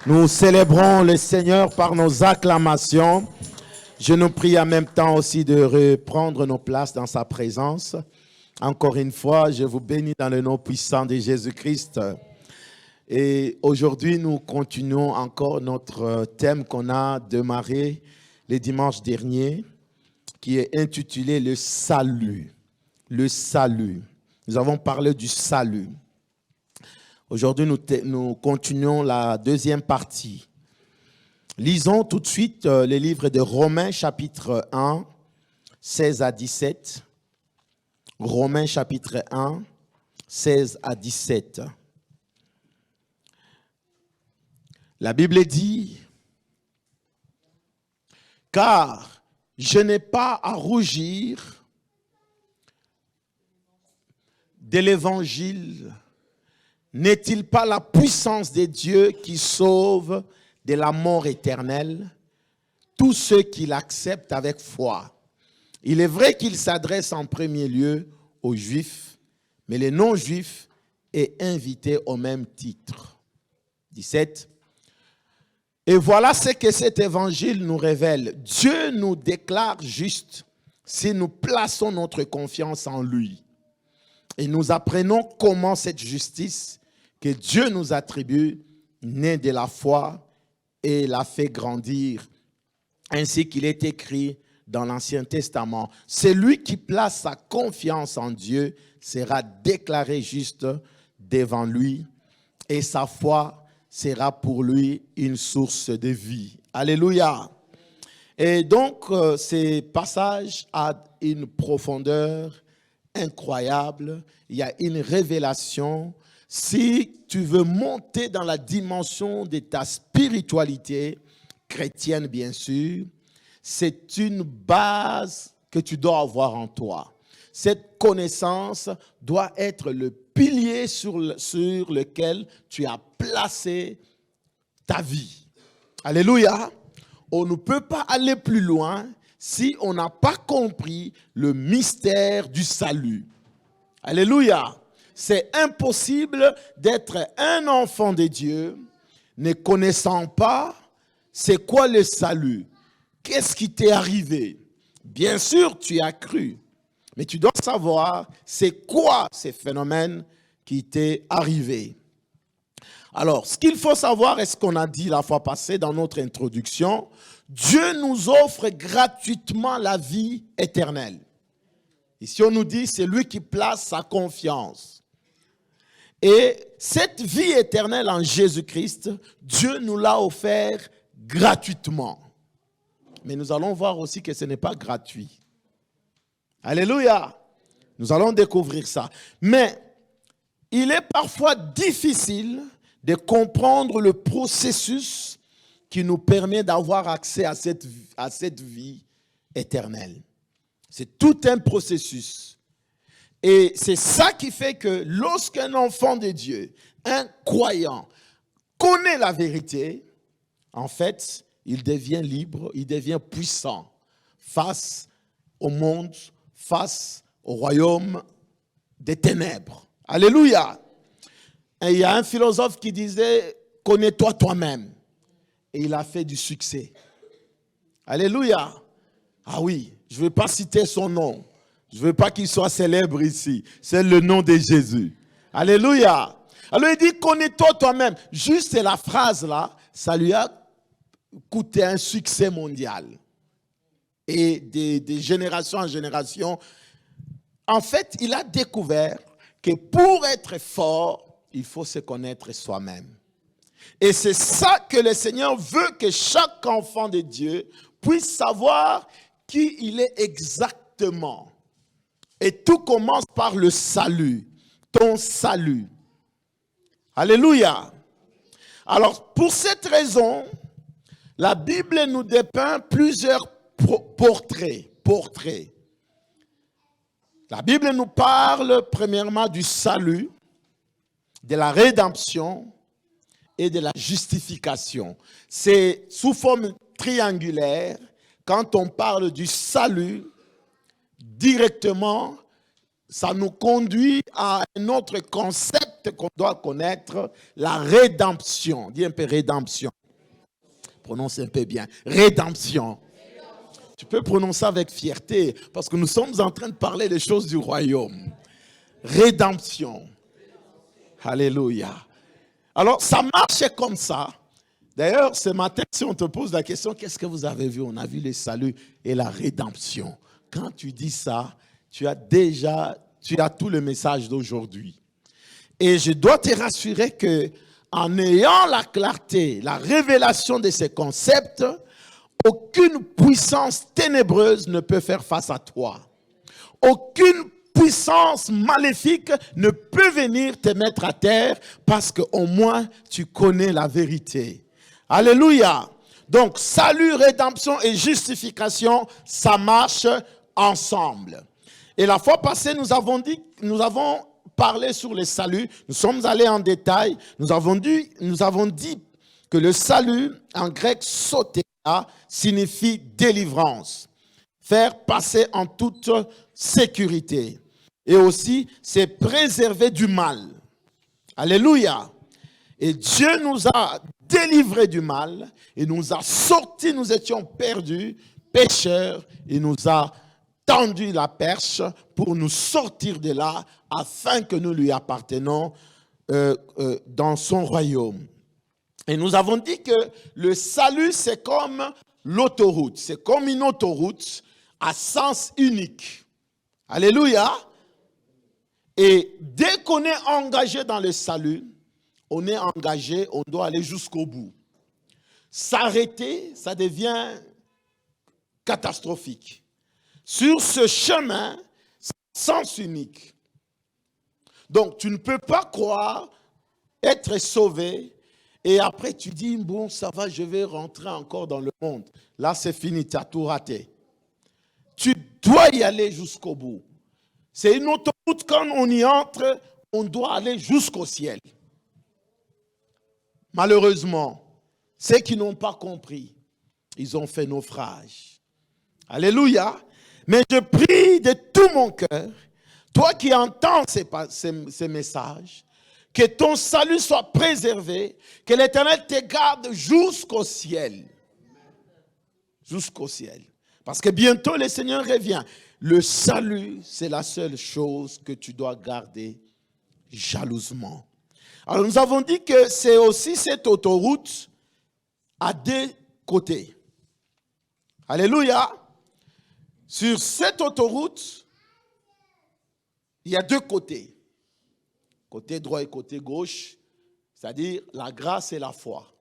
Nous célébrons le Seigneur par nos acclamations. Je nous prie en même temps aussi de reprendre nos places dans sa présence. Encore une fois, je vous bénis dans le nom puissant de Jésus-Christ. Et aujourd'hui, nous continuons encore notre thème qu'on a démarré le dimanche dernier, qui est intitulé « Le salut ». Le salut. Nous avons parlé du salut. Aujourd'hui, nous continuons la deuxième partie. Lisons tout de suite le livre de Romains, chapitre 1, 16 à 17. Romains, chapitre 1, 16 à 17. La Bible dit, « Car je n'ai pas à rougir de l'évangile. N'est-il pas la puissance de Dieu qui sauve de la mort éternelle tous ceux qui l'acceptent avec foi? Il est vrai qu'il s'adresse en premier lieu aux Juifs, mais les non-Juifs est invité au même titre. » 17. Et voilà ce que cet évangile nous révèle. Dieu nous déclare justes si nous plaçons notre confiance en lui. Et nous apprenons comment cette justice que Dieu nous attribue naît de la foi et la fait grandir, ainsi qu'il est écrit dans l'Ancien Testament. Celui qui place sa confiance en Dieu sera déclaré juste devant lui et sa foi sera pour lui une source de vie. Alléluia. Et donc, ce passage a une profondeur incroyable. Il y a une révélation. Si tu veux monter dans la dimension de ta spiritualité chrétienne, bien sûr, c'est une base que tu dois avoir en toi. Cette connaissance doit être le pilier sur lequel tu as placé ta vie. Alléluia. On ne peut pas aller plus loin si on n'a pas compris le mystère du salut. Alléluia. C'est impossible d'être un enfant de Dieu ne connaissant pas c'est quoi le salut. Qu'est-ce qui t'est arrivé? Bien sûr, tu as cru. Mais tu dois savoir c'est quoi ces phénomènes qui t'est arrivé. Alors, ce qu'il faut savoir est ce qu'on a dit la fois passée dans notre introduction. Dieu nous offre gratuitement la vie éternelle. Ici, on nous dit c'est lui qui place sa confiance. Et cette vie éternelle en Jésus-Christ, Dieu nous l'a offert gratuitement. Mais nous allons voir aussi que ce n'est pas gratuit. Alléluia. Nous allons découvrir ça. Mais il est parfois difficile de comprendre le processus qui nous permet d'avoir accès à cette vie éternelle. C'est tout un processus. Et c'est ça qui fait que lorsqu'un enfant de Dieu, un croyant, connaît la vérité, en fait, il devient libre, il devient puissant face au monde, face au royaume des ténèbres. Alléluia. Et il y a un philosophe qui disait, connais-toi toi-même. Et il a fait du succès. Alléluia. Ah oui, je ne vais pas citer son nom. Je ne veux pas qu'il soit célèbre ici. C'est le nom de Jésus. Alléluia. Alors il dit, connais-toi toi-même. Juste la phrase là, ça lui a coûté un succès mondial. Et de génération en génération. En fait, il a découvert que pour être fort, il faut se connaître soi-même. Et c'est ça que le Seigneur veut que chaque enfant de Dieu puisse savoir qui il est exactement. Et tout commence par le salut, ton salut. Alléluia. Alors, pour cette raison, la Bible nous dépeint plusieurs portraits. La Bible nous parle premièrement du salut, de la rédemption et de la justification. C'est sous forme triangulaire. Quand on parle du salut, directement, ça nous conduit à un autre concept concept qu'on doit connaître, la rédemption. Dis un peu rédemption. Prononce un peu bien. Rédemption. Tu peux prononcer avec fierté parce que nous sommes en train de parler des choses du royaume. Rédemption. Alléluia. Alors, ça marchait comme ça. D'ailleurs, ce matin, si on te pose la question, qu'est-ce que vous avez vu? On a vu le salut et la rédemption. Quand tu dis ça, tu as tout le message d'aujourd'hui. Et je dois te rassurer que en ayant la clarté, la révélation de ces concepts, aucune puissance ténébreuse ne peut faire face à toi. Aucune puissance maléfique ne peut venir te mettre à terre parce qu'au moins tu connais la vérité. Alléluia. Donc, salut, rédemption et justification, ça marche ensemble. Et la fois passée, nous avons parlé sur le salut. Nous sommes allés en détail. Nous avons dit que le salut, en grec, sotéria, signifie délivrance. Faire passer en toute sécurité. Et aussi, c'est préserver du mal. Alléluia. Et Dieu nous a délivrés du mal et nous a sortis, nous étions perdus, pécheurs, et nous a tendu la perche pour nous sortir de là afin que nous lui appartenons dans son royaume. Et nous avons dit que le salut, c'est comme l'autoroute. C'est comme une autoroute à sens unique. Alléluia. Et dès qu'on est engagé dans le salut, on est engagé, on doit aller jusqu'au bout. S'arrêter, ça devient catastrophique. Sur ce chemin, c'est sens unique. Donc, tu ne peux pas croire être sauvé et après tu dis, bon, ça va, je vais rentrer encore dans le monde. Là, c'est fini, tu as tout raté. Tu dois y aller jusqu'au bout. C'est une autoroute, quand on y entre, on doit aller jusqu'au ciel. Malheureusement, ceux qui n'ont pas compris, ils ont fait naufrage. Alléluia. Mais je prie de tout mon cœur, toi qui entends ces messages, que ton salut soit préservé, que l'Éternel te garde jusqu'au ciel. Jusqu'au ciel. Parce que bientôt le Seigneur revient. Le salut, c'est la seule chose que tu dois garder jalousement. Alors nous avons dit que c'est aussi cette autoroute à deux côtés. Alléluia. Sur cette autoroute, il y a deux côtés. Côté droit et côté gauche, c'est-à-dire la grâce et la foi.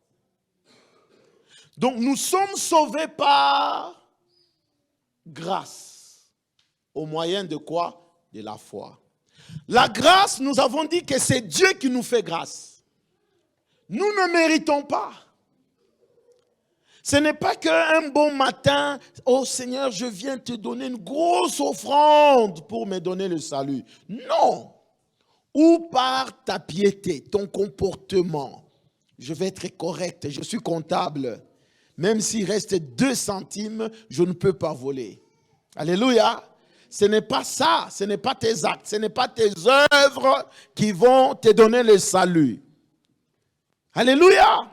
Donc nous sommes sauvés par grâce. Au moyen de quoi? De la foi. La grâce, nous avons dit que c'est Dieu qui nous fait grâce. Nous ne méritons pas. Ce n'est pas qu'un bon matin, oh Seigneur, je viens te donner une grosse offrande pour me donner le salut. Non. Ou par ta piété, ton comportement. Je vais être correct, je suis comptable. Même s'il reste 2 centimes, je ne peux pas voler. Alléluia. Ce n'est pas ça, ce n'est pas tes actes, ce n'est pas tes œuvres qui vont te donner le salut. Alléluia.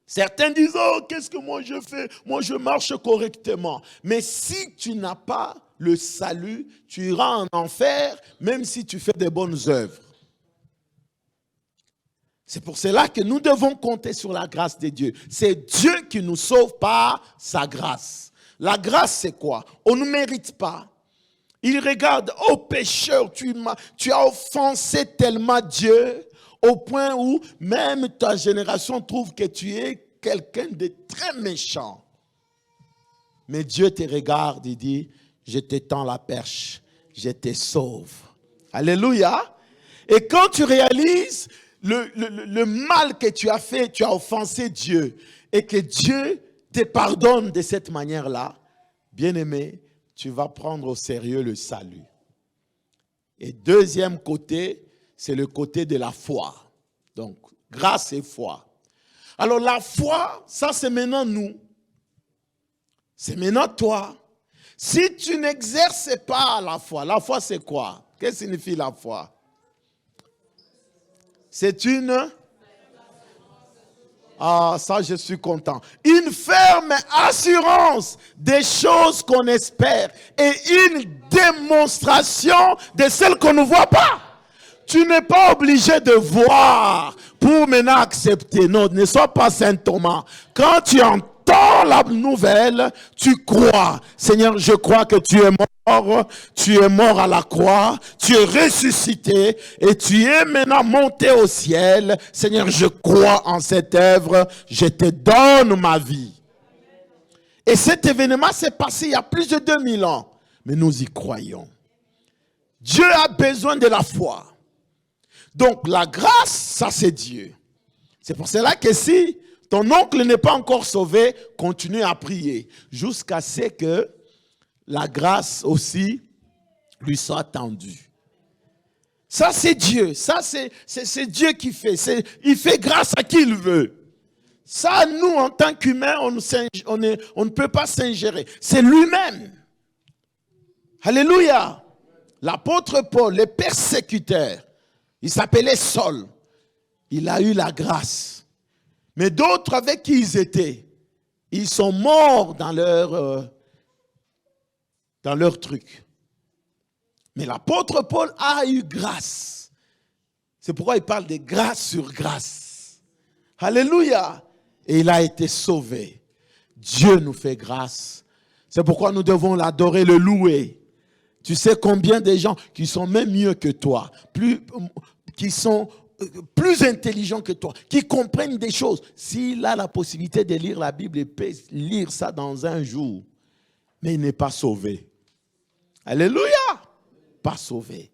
Certains disent, oh, qu'est-ce que moi je fais? Moi je marche correctement. Mais si tu n'as pas le salut, tu iras en enfer, même si tu fais des bonnes œuvres. C'est pour cela que nous devons compter sur la grâce de Dieu. C'est Dieu qui nous sauve par sa grâce. La grâce, c'est quoi? On ne mérite pas. Il regarde, oh pécheur, tu as offensé tellement Dieu, au point où même ta génération trouve que tu es quelqu'un de très méchant. Mais Dieu te regarde et dit, je t'étends la perche, je te sauve. Alléluia. Et quand tu réalises le mal que tu as fait, tu as offensé Dieu, et que Dieu te pardonne de cette manière-là, bien-aimé, tu vas prendre au sérieux le salut. Et deuxième côté, c'est le côté de la foi. Donc, grâce et foi. Alors la foi, ça c'est maintenant nous. C'est maintenant toi. Si tu n'exerces pas la foi c'est quoi? Qu'est-ce que signifie la foi? C'est une... Ah, ça, je suis content. Une ferme assurance des choses qu'on espère et une démonstration de celles qu'on ne voit pas. Tu n'es pas obligé de voir pour maintenant accepter. Non, ne sois pas Saint Thomas. Quand tu entends la nouvelle, tu crois. Seigneur, je crois que tu es mort à la croix, tu es ressuscité et tu es maintenant monté au ciel. Seigneur, je crois en cette œuvre, je te donne ma vie. Et cet événement s'est passé il y a plus de 2000 ans, mais nous y croyons. Dieu a besoin de la foi. Donc la grâce, ça c'est Dieu. C'est pour cela que si ton oncle n'est pas encore sauvé, continue à prier jusqu'à ce que la grâce aussi lui soit tendue. Ça c'est Dieu, ça c'est Dieu qui fait. Il fait grâce à qui il veut. Ça, nous en tant qu'humains, on ne peut pas s'ingérer. C'est lui-même. Alléluia. L'apôtre Paul, le persécuteur, il s'appelait Saul. Il a eu la grâce. Mais d'autres avec qui ils étaient, ils sont morts dans leur truc. Mais l'apôtre Paul a eu grâce. C'est pourquoi il parle de grâce sur grâce. Alléluia. Et il a été sauvé. Dieu nous fait grâce. C'est pourquoi nous devons l'adorer, le louer. Tu sais combien de gens qui sont même mieux que toi, qui sont plus intelligents que toi, qui comprennent des choses. S'il a la possibilité de lire la Bible, il peut lire ça dans un jour. Mais il n'est pas sauvé. Alléluia! Pas sauvé.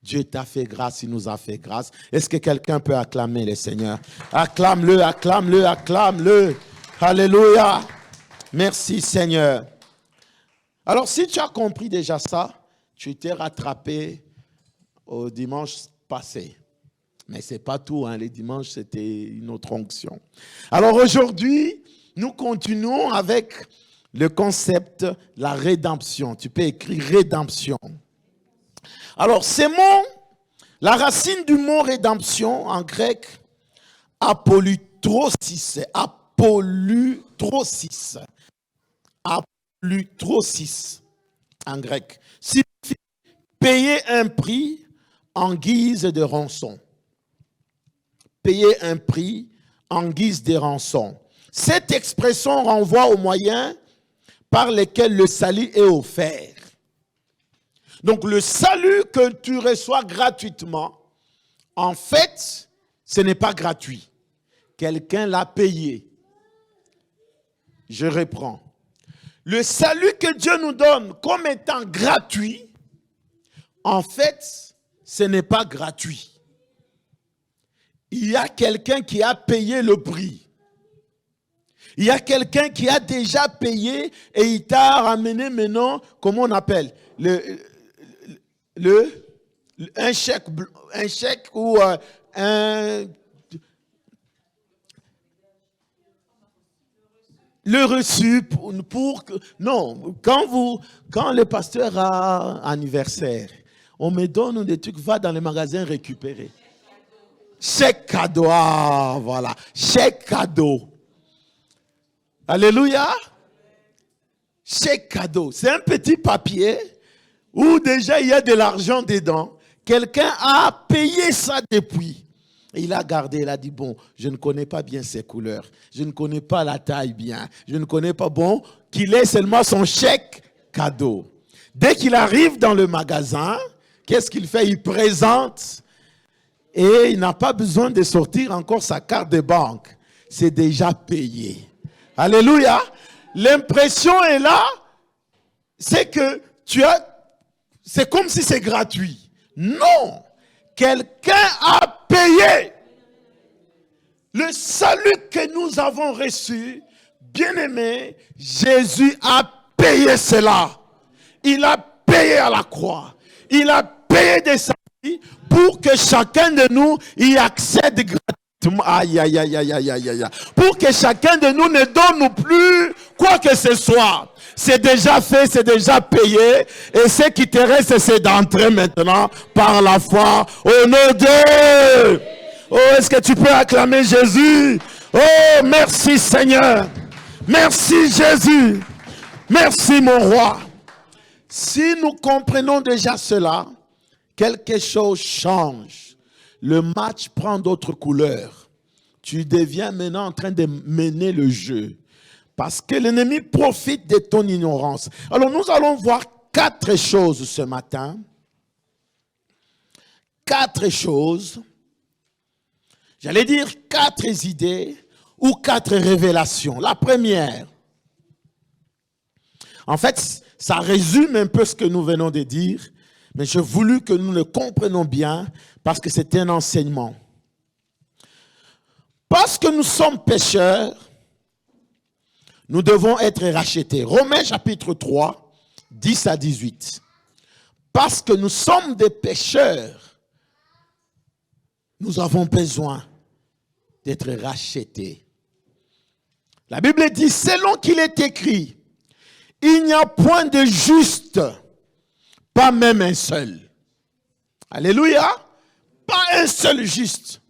Dieu t'a fait grâce, il nous a fait grâce. Est-ce que quelqu'un peut acclamer le Seigneur? Acclame-le, acclame-le, acclame-le. Alléluia! Merci Seigneur. Alors si tu as compris déjà ça, tu t'es rattrapé au dimanche passé. Mais ce n'est pas tout, hein. Les dimanches, c'était une autre onction. Alors aujourd'hui, nous continuons avec le concept de la rédemption. Tu peux écrire rédemption. Alors, ces mots, la racine du mot rédemption en grec, apolutrosis, en grec, signifie payer un prix en guise de rançon. Payer un prix en guise de rançon. Cette expression renvoie aux moyens par lesquels le salut est offert. Donc le salut que tu reçois gratuitement, en fait, ce n'est pas gratuit. Quelqu'un l'a payé. Je reprends. Le salut que Dieu nous donne comme étant gratuit, en fait, ce n'est pas gratuit. Il y a quelqu'un qui a payé le prix. Il y a quelqu'un qui a déjà payé et il t'a ramené maintenant, comment on appelle, un chèque ou le reçu pour non, quand le pasteur a anniversaire, on me donne des trucs, va dans les magasins récupérer. Chèque cadeau, ah, voilà, chèque cadeau. Alléluia. Chèque cadeau, c'est un petit papier où déjà il y a de l'argent dedans. Quelqu'un a payé ça depuis. Et il a gardé, il a dit, bon, je ne connais pas bien ces couleurs. Je ne connais pas la taille bien. Je ne connais pas, bon, qu'il ait seulement son chèque cadeau. Dès qu'il arrive dans le magasin, qu'est-ce qu'il fait? Il présente et il n'a pas besoin de sortir encore sa carte de banque. C'est déjà payé. Alléluia. L'impression est là, c'est que c'est comme si c'est gratuit. Non. Quelqu'un a payé. Le salut que nous avons reçu, bien-aimé, Jésus a payé cela. Il a payé à la croix. Il a payé de sa vie pour que chacun de nous y accède gratuitement. Aïe, aïe, aïe, aïe, aïe, aïe, aïe. Pour que chacun de nous ne donne plus quoi que ce soit. C'est déjà fait, c'est déjà payé. Et ce qui te reste, c'est d'entrer maintenant par la foi au nom de... Oh, est-ce que tu peux acclamer Jésus? Oh, merci Seigneur. Merci Jésus. Merci mon roi. Si nous comprenons déjà cela, quelque chose change. Le match prend d'autres couleurs. Tu deviens maintenant en train de mener le jeu. Parce que l'ennemi profite de ton ignorance. Alors nous allons voir 4 choses ce matin. 4 choses. J'allais dire 4 idées ou 4 révélations. La première. En fait, ça résume un peu ce que nous venons de dire. Mais j'ai voulu que nous le comprenions bien parce que c'est un enseignement. Parce que nous sommes pécheurs, nous devons être rachetés. Romains chapitre 3, 10 à 18. Parce que nous sommes des pécheurs, nous avons besoin d'être rachetés. La Bible dit, selon qu'il est écrit, il n'y a point de juste, pas même un seul. Alléluia. Pas un seul juste.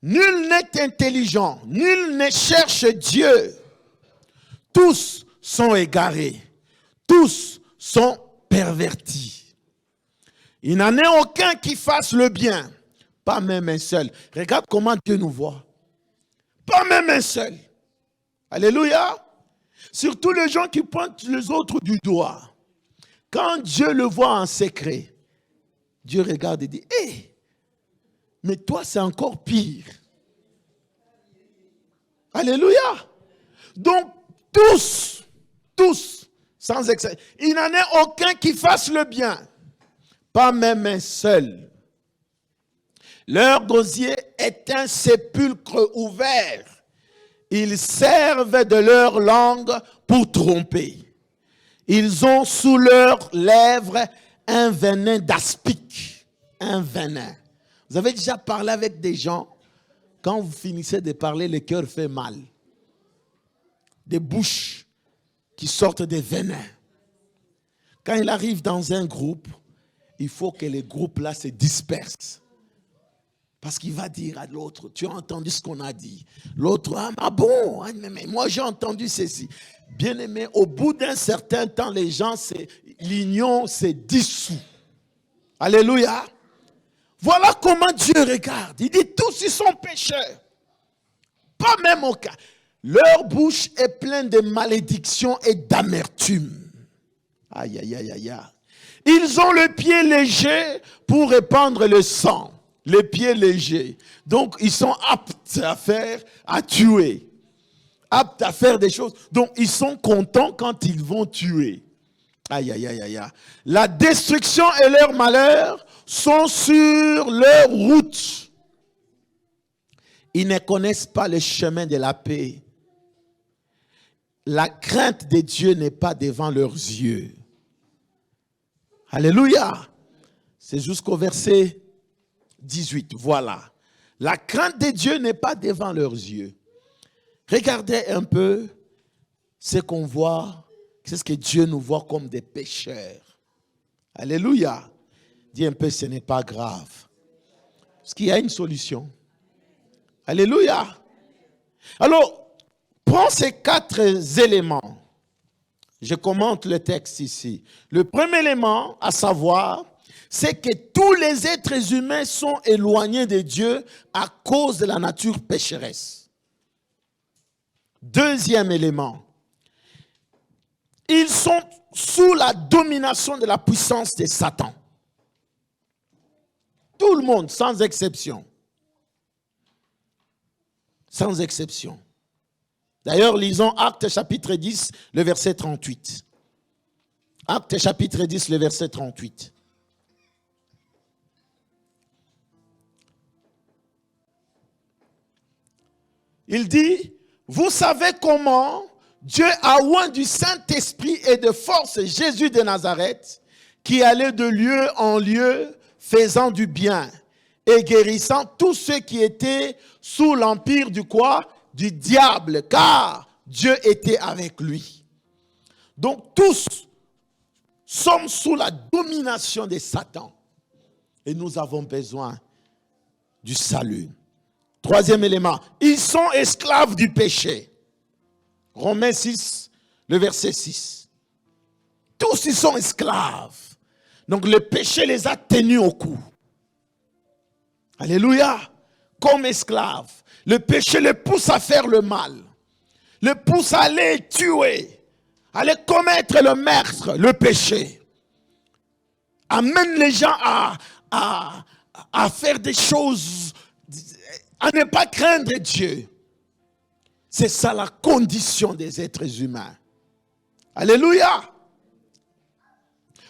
Nul n'est intelligent, nul ne cherche Dieu. Tous sont égarés, tous sont pervertis. Il n'en est aucun qui fasse le bien, pas même un seul. Regarde comment Dieu nous voit. Pas même un seul. Alléluia. Surtout les gens qui pointent les autres du doigt. Quand Dieu le voit en secret, Dieu regarde et dit, hé, mais toi c'est encore pire. Alléluia. Donc, tous, sans exception, il n'en est aucun qui fasse le bien, pas même un seul. Leur gosier est un sépulcre ouvert. Ils servent de leur langue pour tromper. Ils ont sous leurs lèvres un venin d'aspic. Un venin. Vous avez déjà parlé avec des gens, quand vous finissez de parler, le cœur fait mal. Des bouches qui sortent des venins. Quand il arrive dans un groupe, il faut que les groupes-là se dispersent. Parce qu'il va dire à l'autre, tu as entendu ce qu'on a dit. L'autre, ah bon, mais moi j'ai entendu ceci. Bien aimé, au bout d'un certain temps, les gens, l'union s'est dissout. Alléluia. Voilà comment Dieu regarde. Il dit, tous ils sont pécheurs. Pas même aucun. Leur bouche est pleine de malédictions et d'amertume. Aïe, aïe, aïe, aïe, aïe. Ils ont le pied léger pour répandre le sang. Les pieds légers. Donc, ils sont aptes à tuer. Aptes à faire des choses. Donc, ils sont contents quand ils vont tuer. Aïe, aïe, aïe, aïe. La destruction et leur malheur sont sur leur route. Ils ne connaissent pas le chemin de la paix. La crainte de Dieu n'est pas devant leurs yeux. Alléluia. C'est jusqu'au verset 18. Voilà. La crainte de Dieu n'est pas devant leurs yeux. Regardez un peu ce qu'on voit. C'est ce que Dieu nous voit comme des pécheurs. Alléluia. Dis un peu, ce n'est pas grave. Parce qu'il y a une solution. Alléluia. Alors, prends ces 4 éléments. Je commente le texte ici. Le premier élément, à savoir, c'est que tous les êtres humains sont éloignés de Dieu à cause de la nature pécheresse. Deuxième élément, ils sont sous la domination de la puissance de Satan. Tout le monde, sans exception. Sans exception. D'ailleurs, lisons Actes chapitre 10, le verset 38. Actes chapitre 10, le verset 38. Il dit, vous savez comment Dieu a oint du Saint-Esprit et de force Jésus de Nazareth, qui allait de lieu en lieu, faisant du bien et guérissant tous ceux qui étaient sous l'empire du quoi? Du diable, car Dieu était avec lui. Donc tous sommes sous la domination de Satan. Et nous avons besoin du salut. Troisième élément, ils sont esclaves du péché. Romains 6, le verset 6. Tous ils sont esclaves. Donc le péché les a tenus au cou. Alléluia. Comme esclaves. Le péché les pousse à faire le mal. Le pousse à aller tuer. À aller commettre le meurtre, le péché. Amène les gens à faire des choses, à ne pas craindre Dieu. C'est ça la condition des êtres humains. Alléluia.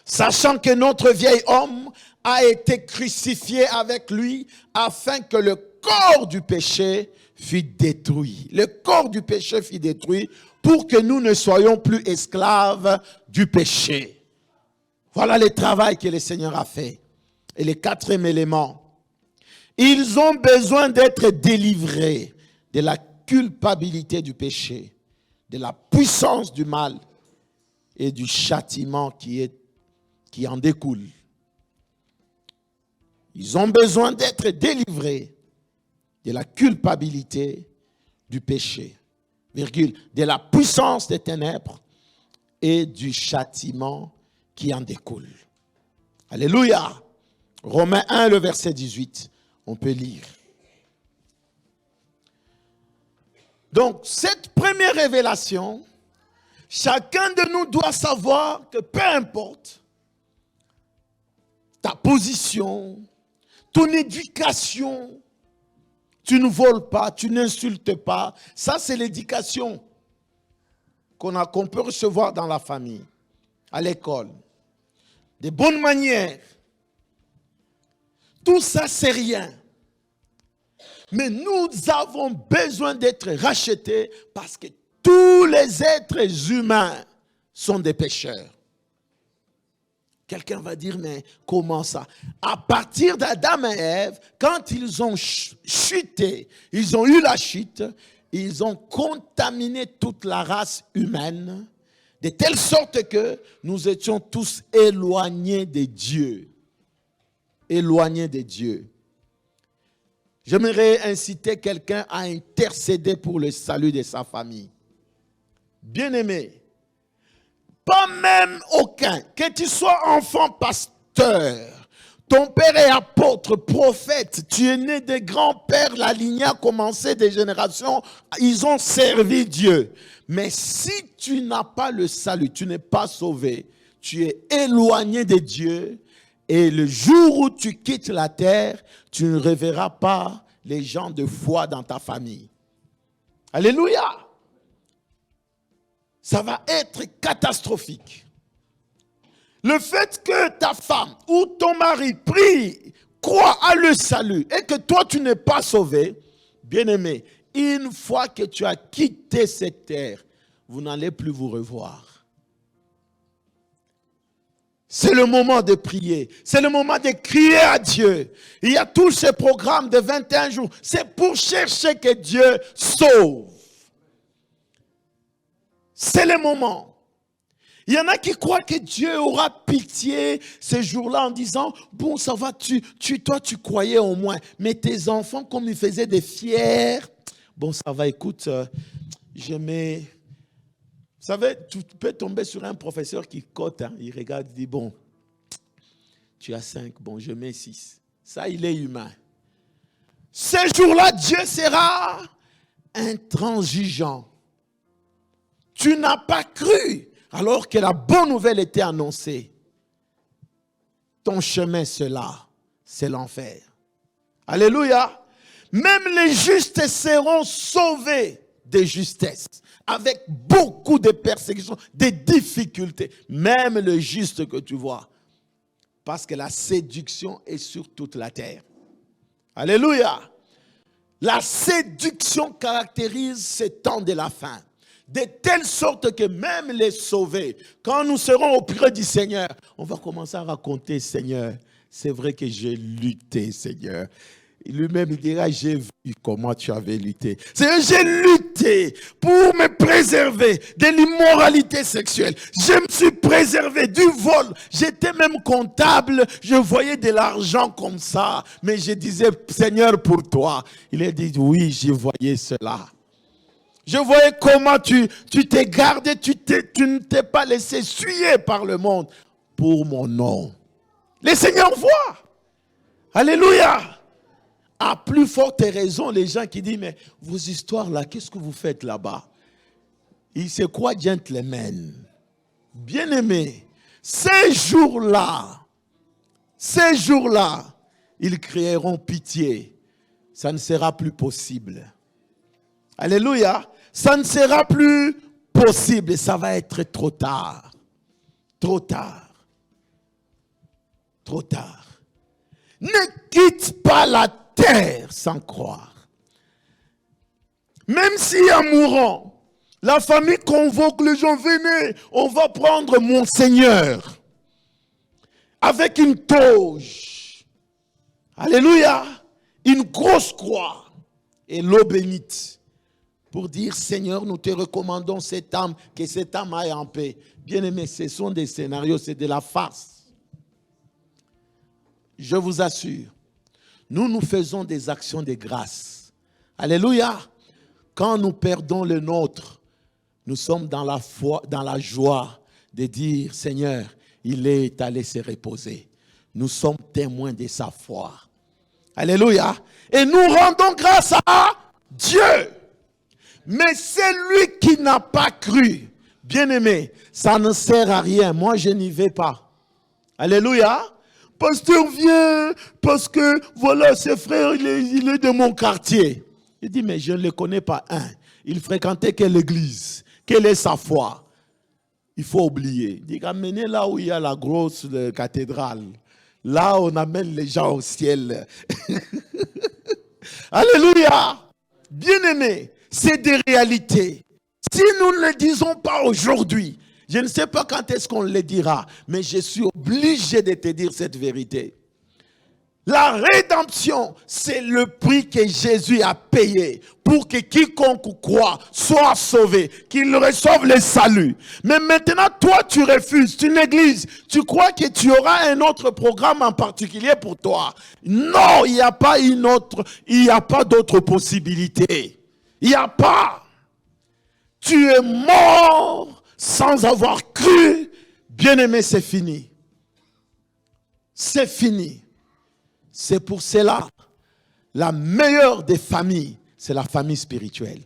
Sachant que notre vieil homme a été crucifié avec lui afin que le corps du péché fût détruit. Le corps du péché fut détruit pour que nous ne soyons plus esclaves du péché. Voilà le travail que le Seigneur a fait. Et le quatrième élément, ils ont besoin d'être délivrés de la culpabilité du péché, de la puissance du mal et du châtiment qui en découle. Ils ont besoin d'être délivrés de la culpabilité du péché, de la puissance des ténèbres et du châtiment qui en découle. Alléluia. Romains 1, le verset 18, on peut lire. Donc, cette première révélation, chacun de nous doit savoir que peu importe ta position, ton éducation, tu ne voles pas, tu n'insultes pas. Ça, c'est l'éducation qu'on peut recevoir dans la famille, à l'école. Des bonnes manières. Tout ça, c'est rien. Mais nous avons besoin d'être rachetés parce que tous les êtres humains sont des pécheurs. Quelqu'un va dire, mais comment ça? À partir d'Adam et Ève, quand ils ont chuté, ils ont eu la chute, ils ont contaminé toute la race humaine, de telle sorte que nous étions tous éloignés de Dieu. Éloignés de Dieu. J'aimerais inciter quelqu'un à intercéder pour le salut de sa famille. Bien-aimé, pas même aucun, que tu sois enfant pasteur, ton père est apôtre, prophète, tu es né des grands-pères, la lignée a commencé des générations, ils ont servi Dieu. Mais si tu n'as pas le salut, tu n'es pas sauvé, tu es éloigné de Dieu, et le jour où tu quittes la terre, tu ne reverras pas les gens de foi dans ta famille. Alléluia! Ça va être catastrophique. Le fait que ta femme ou ton mari prie, croit à le salut et que toi tu n'es pas sauvé, bien-aimé, une fois que tu as quitté cette terre, vous n'allez plus vous revoir. C'est le moment de prier. C'est le moment de crier à Dieu. Il y a tous ces programmes de 21 jours. C'est pour chercher que Dieu sauve. C'est le moment. Il y en a qui croient que Dieu aura pitié ces jours-là en disant, bon, ça va, toi, tu croyais au moins. Mais tes enfants, comme ils faisaient des fiers, bon, ça va, écoute, je mets... Vous savez, tu peux tomber sur un professeur qui cote, hein, il regarde, il dit, bon, tu as 5, bon, je mets 6. Ça, il est humain. Ce jour-là, Dieu sera intransigeant. Tu n'as pas cru, alors que la bonne nouvelle était annoncée. Ton chemin, c'est là, c'est l'enfer. Alléluia. Même les justes seront sauvés de justesse. Avec beaucoup de persécutions, des difficultés. Même le juste que tu vois. Parce que la séduction est sur toute la terre. Alléluia. La séduction caractérise ce temps de la fin. De telle sorte que même les sauvés, quand nous serons auprès du Seigneur, on va commencer à raconter, Seigneur, c'est vrai que j'ai lutté, Seigneur. Lui-même, il dira, j'ai vu comment tu avais lutté. J'ai lutté pour me préserver de l'immoralité sexuelle. Je me suis préservé du vol. J'étais même comptable. Je voyais de l'argent comme ça. Mais je disais, Seigneur, pour toi. Il a dit, oui, je voyais cela. Je voyais comment tu t'es gardé, tu ne t'es pas laissé suyer par le monde pour mon nom. Le Seigneur voit. Alléluia. À plus forte raison, les gens qui disent, mais vos histoires là, qu'est-ce que vous faites là-bas? C'est quoi gentleman? Bien-aimé, ces jours-là, ils créeront pitié. Ça ne sera plus possible. Alléluia. Ça ne sera plus possible et ça va être trop tard. Trop tard. Trop tard. Ne quitte pas la terre sans croire. Même si en mourant, la famille convoque les gens, venez, on va prendre mon Seigneur avec une toge. Alléluia. Une grosse croix et l'eau bénite pour dire, Seigneur, nous te recommandons cette âme, que cette âme aille en paix. Bien-aimés, ce sont des scénarios, c'est de la farce. Je vous assure, nous faisons des actions de grâce. Alléluia. Quand nous perdons le nôtre, nous sommes dans la foi, dans la joie de dire, Seigneur, il est allé se reposer. Nous sommes témoins de sa foi. Alléluia. Et nous rendons grâce à Dieu. Mais celui qui n'a pas cru, bien-aimé, ça ne sert à rien. Moi, je n'y vais pas. Alléluia. Pasteur vient parce que, voilà, ce frère, il est de mon quartier. Il dit, mais je ne le connais pas. Il fréquentait quelle église? Quelle est sa foi? Il faut oublier. Il dit, amenez là où il y a la grosse cathédrale. Là, on amène les gens au ciel. Alléluia. Bien-aimé, c'est des réalités. Si nous ne le disons pas aujourd'hui, je ne sais pas quand est-ce qu'on le dira, mais je suis obligé de te dire cette vérité. La rédemption, c'est le prix que Jésus a payé pour que quiconque croit soit sauvé, qu'il reçoive le salut. Mais maintenant, toi, tu refuses, tu négliges, tu crois que tu auras un autre programme en particulier pour toi. Non, il n'y a pas d'autre possibilité. Il n'y a pas. Tu es mort sans avoir cru. Bien-aimé, c'est fini. C'est fini. C'est pour cela, la meilleure des familles, c'est la famille spirituelle.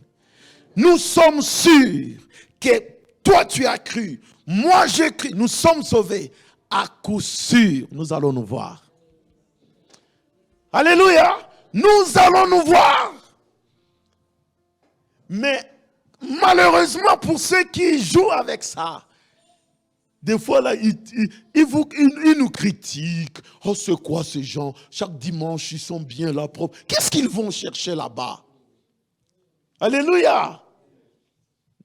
Nous sommes sûrs que toi tu as cru, moi j'ai cru, nous sommes sauvés. À coup sûr, nous allons nous voir. Alléluia, nous allons nous voir. Mais malheureusement pour ceux qui jouent avec ça, des fois, là, ils nous critiquent. Oh, c'est quoi ces gens? Chaque dimanche, ils sont bien là, propres. Qu'est-ce qu'ils vont chercher là-bas? Alléluia!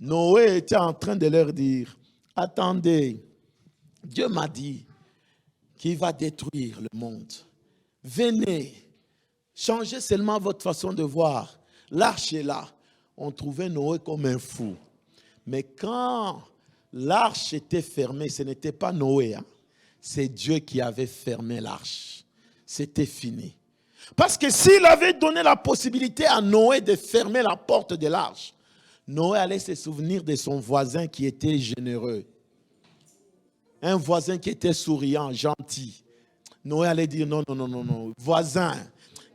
Noé était en train de leur dire, attendez, Dieu m'a dit qu'il va détruire le monde. Venez, changez seulement votre façon de voir. L'arche est là. On trouvait Noé comme un fou. Mais quand l'arche était fermée, ce n'était pas Noé, hein. C'est Dieu qui avait fermé l'arche. C'était fini. Parce que s'il avait donné la possibilité à Noé de fermer la porte de l'arche, Noé allait se souvenir de son voisin qui était généreux. Un voisin qui était souriant, gentil. Noé allait dire non, voisin,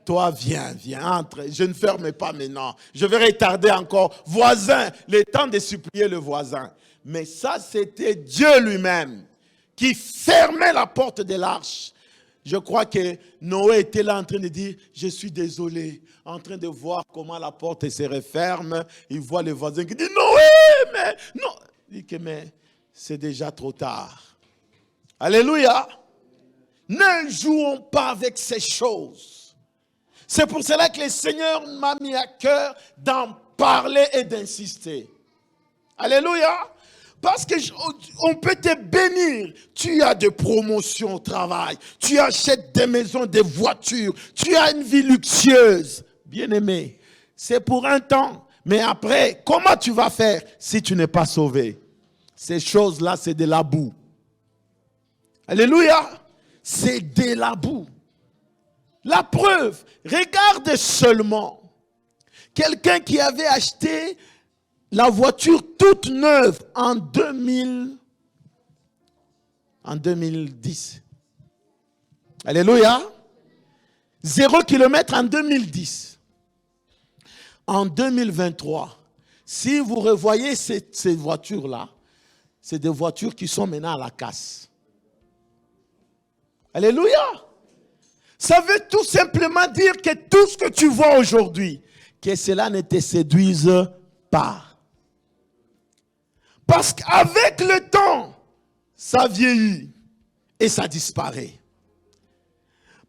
toi viens, entre. Je ne ferme pas maintenant. Je vais retarder encore. Voisin, le temps de supplier le voisin. Mais ça, c'était Dieu lui-même qui fermait la porte de l'arche. Je crois que Noé était là en train de dire, je suis désolé, en train de voir comment la porte se referme. Il voit le voisin qui dit, Noé, mais non. Il dit que mais c'est déjà trop tard. Alléluia. Ne jouons pas avec ces choses. C'est pour cela que le Seigneur m'a mis à cœur d'en parler et d'insister. Alléluia. Parce qu'on peut te bénir. Tu as des promotions au travail. Tu achètes des maisons, des voitures. Tu as une vie luxueuse. Bien-aimé, c'est pour un temps. Mais après, comment tu vas faire si tu n'es pas sauvé? Ces choses-là, c'est de la boue. Alléluia. C'est de la boue. La preuve, regarde seulement. Quelqu'un qui avait acheté la voiture toute neuve en 2010. Alléluia. 0 km en 2010. En 2023, si vous revoyez ces voitures-là, c'est des voitures qui sont maintenant à la casse. Alléluia. Ça veut tout simplement dire que tout ce que tu vois aujourd'hui, que cela ne te séduise pas. Parce qu'avec le temps, ça vieillit et ça disparaît.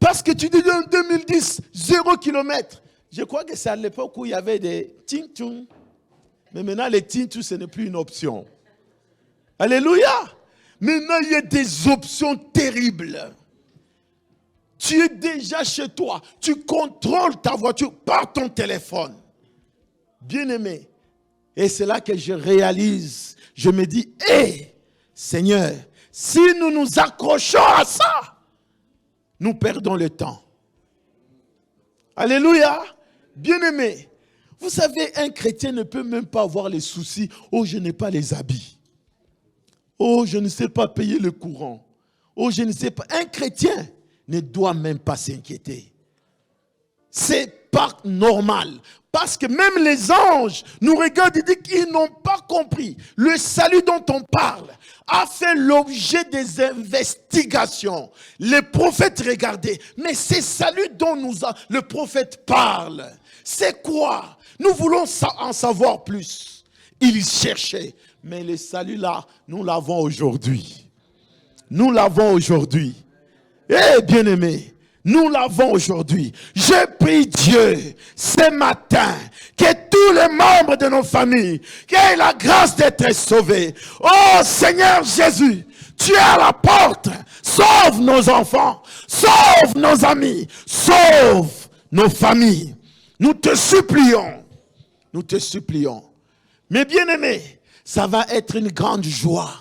Parce que tu dis en 2010, 0 km. Je crois que c'est à l'époque où il y avait des ting-tung. Mais maintenant, les ting-tung, ce n'est plus une option. Alléluia. Maintenant, il y a des options terribles. Tu es déjà chez toi. Tu contrôles ta voiture par ton téléphone. Bien-aimé. Et c'est là que je réalise. Je me dis, hé, Seigneur, si nous nous accrochons à ça, nous perdons le temps. Alléluia. Bien-aimé. Vous savez, un chrétien ne peut même pas avoir les soucis. Oh, je n'ai pas les habits. Oh, je ne sais pas payer le courant. Oh, je ne sais pas. Un chrétien ne doit même pas s'inquiéter. C'est pas normal. Parce que même les anges nous regardent et disent qu'ils n'ont pas compris. Le salut dont on parle a fait l'objet des investigations. Les prophètes regardaient. Mais c'est salut dont le prophète parle. C'est quoi? Nous voulons en savoir plus. Ils cherchaient. Mais le salut là, nous l'avons aujourd'hui. Nous l'avons aujourd'hui. Eh bien-aimés, nous l'avons aujourd'hui. Je prie Dieu ce matin que tous les membres de nos familles aient la grâce d'être sauvés. Oh Seigneur Jésus, tu es à la porte. Sauve nos enfants, sauve nos amis, sauve nos familles. Nous te supplions. Nous te supplions. Mais bien-aimés, ça va être une grande joie.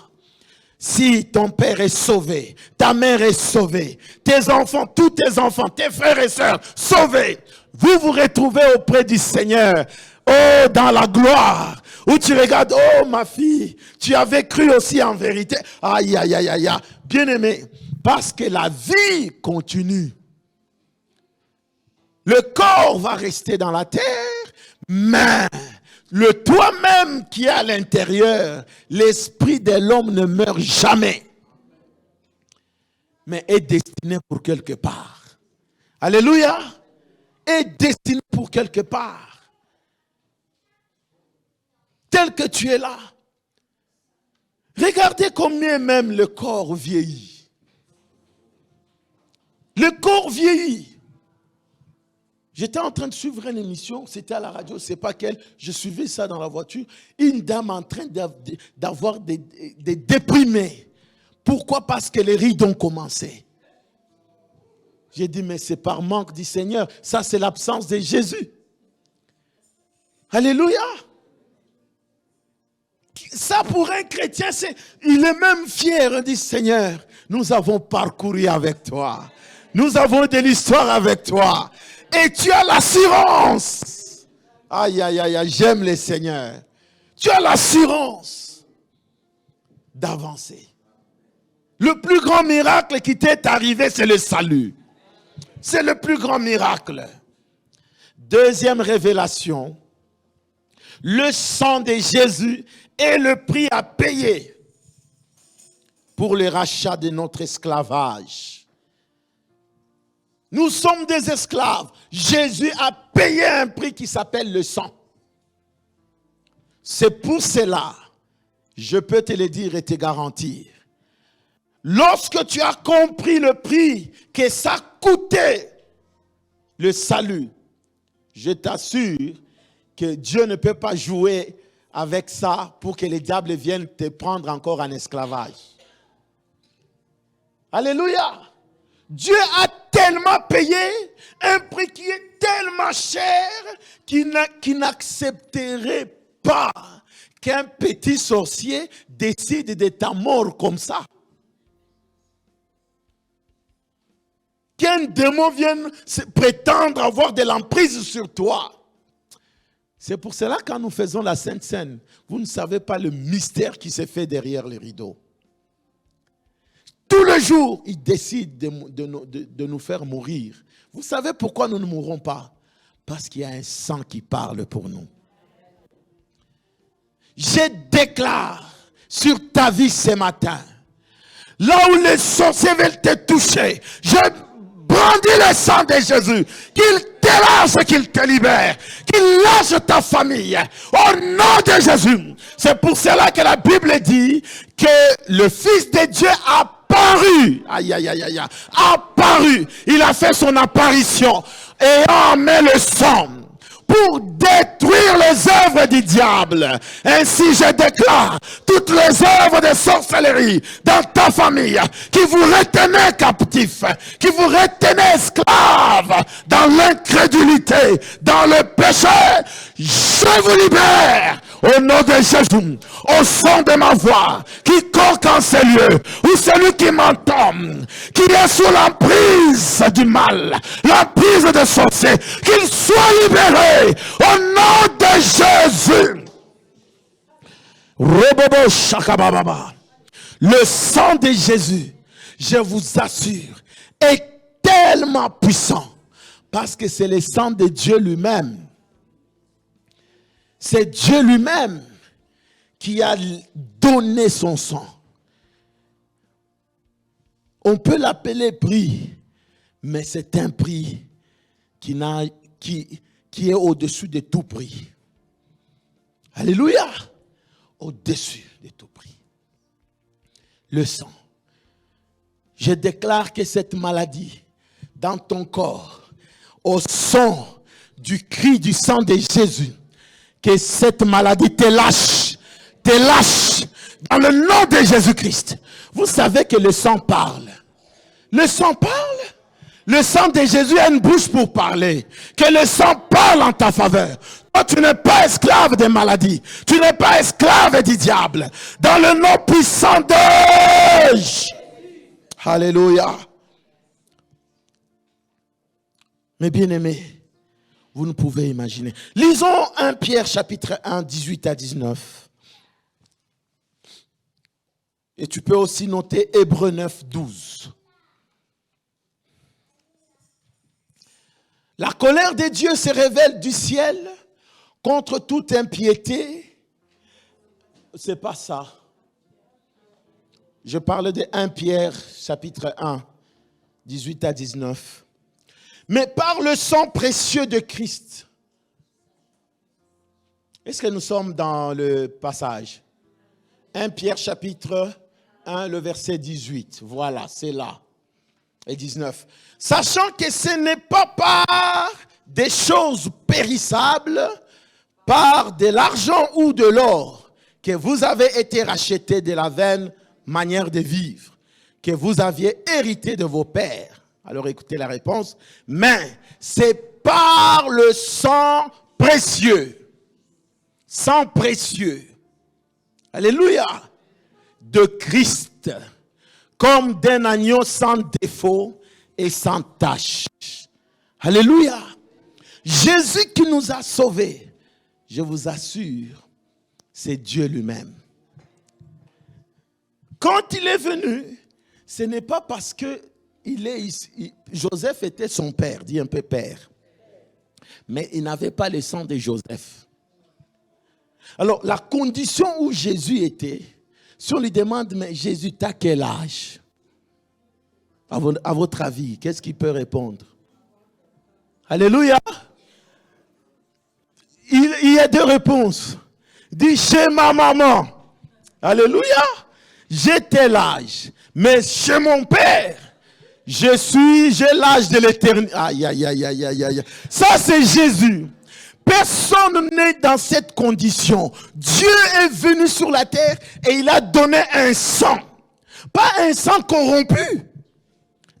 Si ton père est sauvé, ta mère est sauvée, tes enfants, tous tes enfants, tes frères et sœurs, sauvés, vous vous retrouvez auprès du Seigneur, oh, dans la gloire, où tu regardes, oh, ma fille, tu avais cru aussi en vérité. Aïe, aïe, aïe, aïe, aïe. Bien-aimé, parce que la vie continue. Le corps va rester dans la terre, mais le toi-même qui est à l'intérieur, l'esprit de l'homme ne meurt jamais, mais est destiné pour quelque part. Alléluia. Est destiné pour quelque part. Tel que tu es là. Regardez combien même le corps vieillit. Le corps vieillit. J'étais en train de suivre une émission, c'était à la radio, je ne sais pas quelle, je suivais ça dans la voiture. Une dame en train d'avoir des déprimés. Pourquoi? Parce que les rides ont commencé. J'ai dit, mais c'est par manque du Seigneur. Ça, c'est l'absence de Jésus. Alléluia. Ça, pour un chrétien, il est même fier. Il dit, Seigneur, nous avons parcouru avec toi. Nous avons de l'histoire avec toi. Et tu as l'assurance. Aïe, aïe, aïe, aïe, j'aime le Seigneur. Tu as l'assurance d'avancer. Le plus grand miracle qui t'est arrivé, c'est le salut. C'est le plus grand miracle. Deuxième révélation. Le sang de Jésus est le prix à payer pour le rachat de notre esclavage. Nous sommes des esclaves. Jésus a payé un prix qui s'appelle le sang. C'est pour cela, je peux te le dire et te garantir. Lorsque tu as compris le prix que ça coûtait le salut, je t'assure que Dieu ne peut pas jouer avec ça pour que les diables viennent te prendre encore en esclavage. Alléluia. Dieu a tellement payé un prix qui est tellement cher qu'il n'accepterait pas qu'un petit sorcier décide de ta mort comme ça. Qu'un démon vienne prétendre avoir de l'emprise sur toi. C'est pour cela que quand nous faisons la Sainte Seine, vous ne savez pas le mystère qui se fait derrière les rideaux. Tout le jour, il décide de nous faire mourir. Vous savez pourquoi nous ne mourrons pas? Parce qu'il y a un sang qui parle pour nous. Je déclare sur ta vie ce matin, là où les sorciers veulent te toucher, je brandis le sang de Jésus, qu'il te lâche, qu'il te libère, qu'il lâche ta famille, au nom de Jésus. C'est pour cela que la Bible dit que le Fils de Dieu a apparu, apparu, il a fait son apparition et a mis le sang pour détruire les œuvres du diable. Ainsi je déclare toutes les œuvres de sorcellerie dans ta famille qui vous retenaient captifs, qui vous retenaient esclaves dans l'incrédulité, dans le péché. Je vous libère au nom de Jésus, au son de ma voix. Quiconque en ces lieux, ou celui qui m'entend, qui est sous l'emprise du mal, l'emprise de sorcier, qu'il soit libéré au nom de Jésus. Robobo shakababa. Le sang de Jésus, je vous assure, est tellement puissant parce que c'est le sang de Dieu lui-même. C'est Dieu lui-même qui a donné son sang. On peut l'appeler prix, mais c'est un prix qui est au-dessus de tout prix. Alléluia! Au-dessus de tout prix. Le sang. Je déclare que cette maladie dans ton corps, au son du cri du sang de Jésus, que cette maladie te lâche dans le nom de Jésus-Christ. Vous savez que le sang parle. Le sang parle. Le sang de Jésus a une bouche pour parler. Que le sang parle en ta faveur. Toi, tu n'es pas esclave des maladies. Tu n'es pas esclave du diable. Dans le nom puissant de Jésus. Alléluia. Mes bien-aimés, vous ne pouvez imaginer. Lisons 1 Pierre chapitre 1, 18 à 19. Et tu peux aussi noter Hébreux 9, 12. La colère de Dieu se révèle du ciel contre toute impiété. C'est pas ça. Je parle de 1 Pierre chapitre 1, 18 à 19. Mais par le sang précieux de Christ. Est-ce que nous sommes dans le passage? 1 Pierre chapitre 1, le verset 18. Voilà, c'est là. Et 19. Sachant que ce n'est pas par des choses périssables, par de l'argent ou de l'or, que vous avez été rachetés de la vaine manière de vivre, que vous aviez hérité de vos pères. Alors écoutez la réponse. Mais c'est par le sang précieux. Sang précieux. Alléluia. De Christ. Comme d'un agneau sans défaut et sans tache. Alléluia. Jésus qui nous a sauvés. Je vous assure, c'est Dieu lui-même. Quand il est venu, ce n'est pas parce que Joseph était son père, dit un peu père. Mais il n'avait pas le sang de Joseph. Alors, la condition où Jésus était, si on lui demande, mais Jésus, t'as quel âge? À votre avis, qu'est-ce qu'il peut répondre? Alléluia. Il y a deux réponses. Dit chez ma maman. Alléluia. J'ai tel âge. Mais chez mon père, j'ai l'âge de l'éternité. Aïe, aïe, aïe, aïe, aïe, aïe. Ça, c'est Jésus. Personne n'est dans cette condition. Dieu est venu sur la terre et il a donné un sang. Pas un sang corrompu.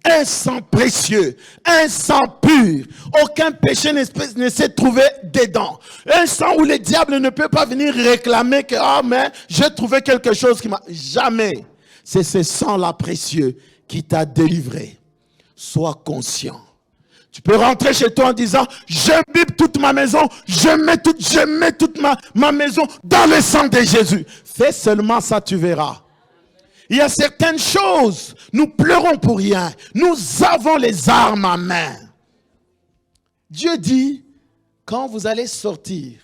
Un sang précieux, un sang pur. Aucun péché ne s'est trouvé dedans. Un sang où le diable ne peut pas venir réclamer que, ah, mais j'ai trouvé quelque chose qui m'a... Jamais. C'est ce sang-là précieux qui t'a délivré. Sois conscient. Tu peux rentrer chez toi en disant, j'imbibe toute ma maison, je mets toute ma maison dans le sang de Jésus. Fais seulement ça, tu verras. Il y a certaines choses, nous pleurons pour rien. Nous avons les armes à main. Dieu dit, quand vous allez sortir,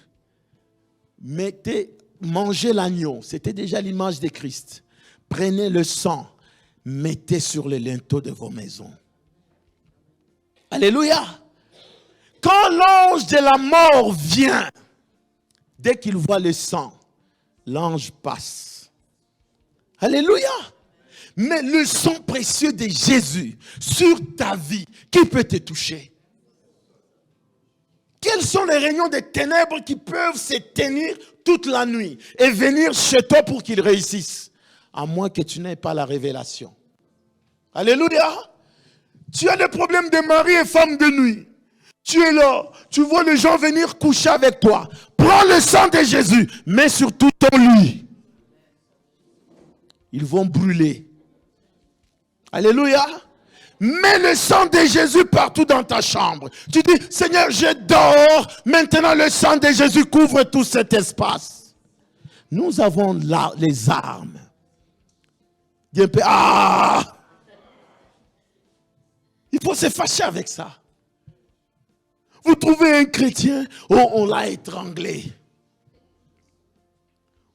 mangez l'agneau. C'était déjà l'image de Christ. Prenez le sang, mettez sur les linteaux de vos maisons. Alléluia. Quand l'ange de la mort vient, dès qu'il voit le sang, l'ange passe. Alléluia. Mais le sang précieux de Jésus sur ta vie, qui peut te toucher? Quels sont les réunions des ténèbres qui peuvent se tenir toute la nuit et venir chez toi pour qu'ils réussissent? À moins que tu n'aies pas la révélation. Alléluia. Tu as des problèmes de mari et femme de nuit. Tu es là, tu vois les gens venir coucher avec toi. Prends le sang de Jésus, mets sur tout ton lit. Ils vont brûler. Alléluia. Mets le sang de Jésus partout dans ta chambre. Tu dis, Seigneur, je dors. Maintenant, le sang de Jésus couvre tout cet espace. Nous avons là les armes. Il faut se fâcher avec ça. Vous trouvez un chrétien, on l'a étranglé.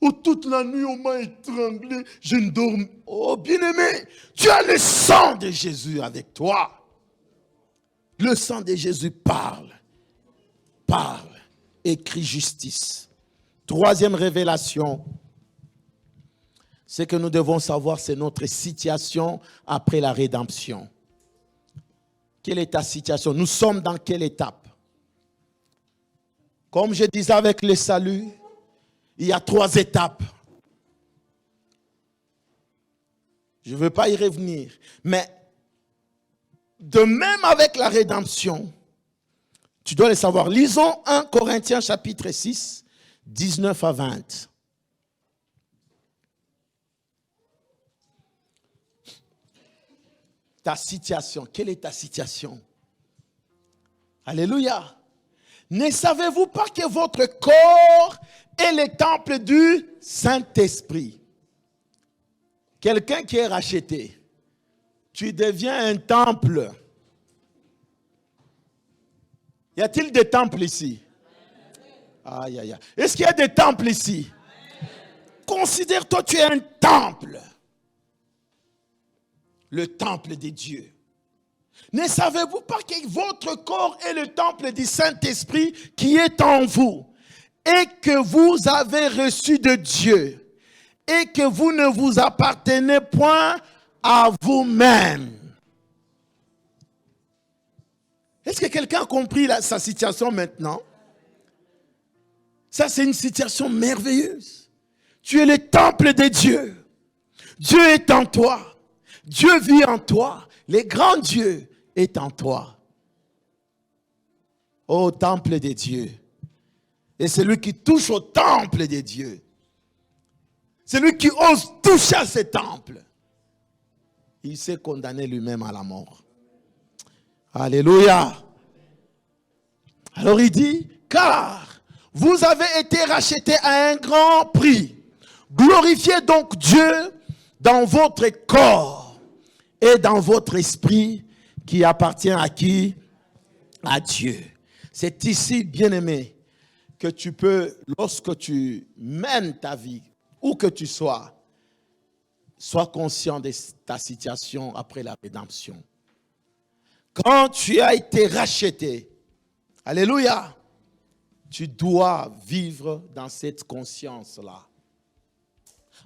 Oh, toute la nuit, on m'a étranglé, je ne dors. Oh, bien-aimé, tu as le sang de Jésus avec toi. Le sang de Jésus parle, écrit justice. Troisième révélation, c'est que nous devons savoir, c'est notre situation après la rédemption. Quelle est ta situation? Nous sommes dans quelle étape? Comme je disais avec le salut, il y a 3 étapes. Je ne veux pas y revenir. Mais de même avec la rédemption, tu dois le savoir. Lisons 1 Corinthiens chapitre 6, 19 à 20. Ta situation, quelle est ta situation? Alléluia. Ne savez-vous pas que votre corps est le temple du Saint-Esprit? Quelqu'un qui est racheté, tu deviens un temple. Y a-t-il des temples ici? Aïe, aïe, aïe. Est-ce qu'il y a des temples ici? Considère-toi, tu es un temple. Le temple de Dieu. Ne savez-vous pas que votre corps est le temple du Saint-Esprit qui est en vous et que vous avez reçu de Dieu et que vous ne vous appartenez point à vous-même? Est-ce que quelqu'un a compris sa situation maintenant? Ça, c'est une situation merveilleuse. Tu es le temple de Dieu. Dieu est en toi. Dieu vit en toi. Le grand Dieu est en toi. Ô temple de Dieu. Et celui qui touche au temple de Dieu, celui qui ose toucher à ce temple, il s'est condamné lui-même à la mort. Alléluia. Alors il dit, car vous avez été rachetés à un grand prix. Glorifiez donc Dieu dans votre corps et dans votre esprit qui appartient à qui? À Dieu. C'est ici, bien-aimé, que tu peux, lorsque tu mènes ta vie, où que tu sois, sois conscient de ta situation après la rédemption. Quand tu as été racheté, alléluia, tu dois vivre dans cette conscience-là.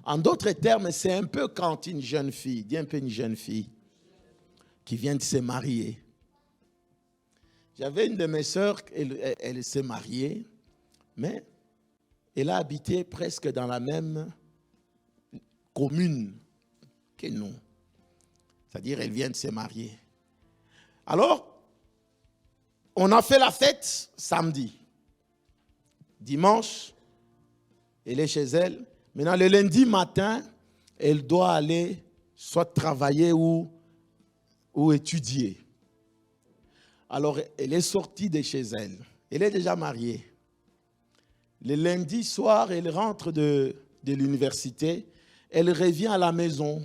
En d'autres termes, c'est un peu quand une jeune fille, dis un peu une jeune fille, qui vient de se marier. J'avais une de mes sœurs, elle s'est mariée. Mais elle a habité presque dans la même commune que nous. C'est-à-dire, elle vient de se marier. Alors, on a fait la fête samedi. Dimanche, elle est chez elle. Maintenant, le lundi matin, elle doit aller soit travailler ou étudier. Alors, elle est sortie de chez elle. Elle est déjà mariée. Le lundi soir, elle rentre de l'université. Elle revient à la maison.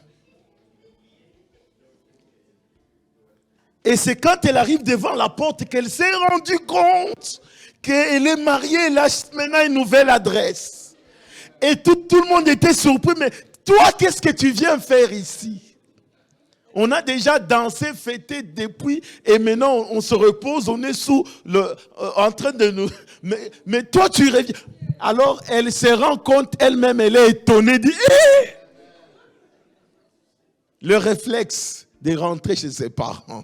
Et c'est quand elle arrive devant la porte qu'elle s'est rendue compte qu'elle est mariée. Elle a maintenant une nouvelle adresse. Et tout le monde était surpris. Mais toi, qu'est-ce que tu viens faire ici? On a déjà dansé, fêté depuis, et maintenant on se repose, on est en train de nous... Mais toi, tu reviens. Alors, elle se rend compte elle-même, elle est étonnée, dit, hé! Le réflexe de rentrer chez ses parents.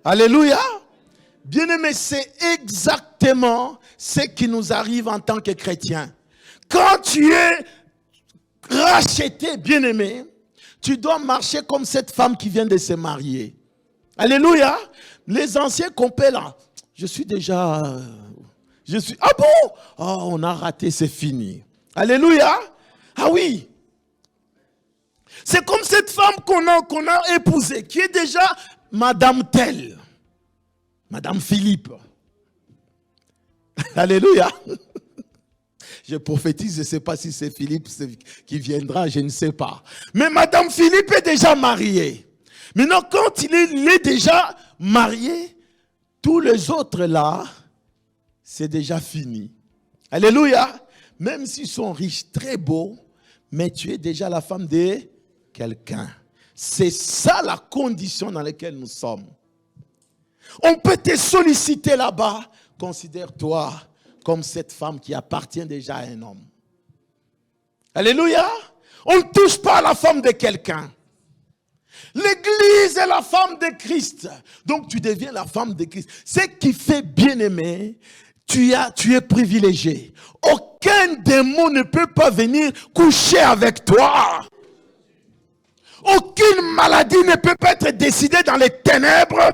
Alléluia! Bien-aimé, c'est exactement ce qui nous arrive en tant que chrétiens. Quand tu es racheté, bien-aimé, tu dois marcher comme cette femme qui vient de se marier. Alléluia. Les anciens compères là, ah bon? Oh, on a raté, c'est fini. Alléluia. Ah oui. C'est comme cette femme qu'on a épousée, qui est déjà Madame telle. Madame Philippe. Alléluia. Je prophétise, je ne sais pas si c'est Philippe qui viendra, je ne sais pas. Mais Madame Philippe est déjà mariée. Maintenant, quand il est déjà marié, tous les autres là, c'est déjà fini. Alléluia. Même s'ils sont riches, très beaux, mais tu es déjà la femme de quelqu'un. C'est ça la condition dans laquelle nous sommes. On peut te solliciter là-bas. Considère-toi comme cette femme qui appartient déjà à un homme. Alléluia. On ne touche pas à la femme de quelqu'un. L'église est la femme de Christ. Donc tu deviens la femme de Christ. Ce qui fait bien-aimé, tu es privilégié. Aucun démon ne peut pas venir coucher avec toi. Aucune maladie ne peut pas être décidée dans les ténèbres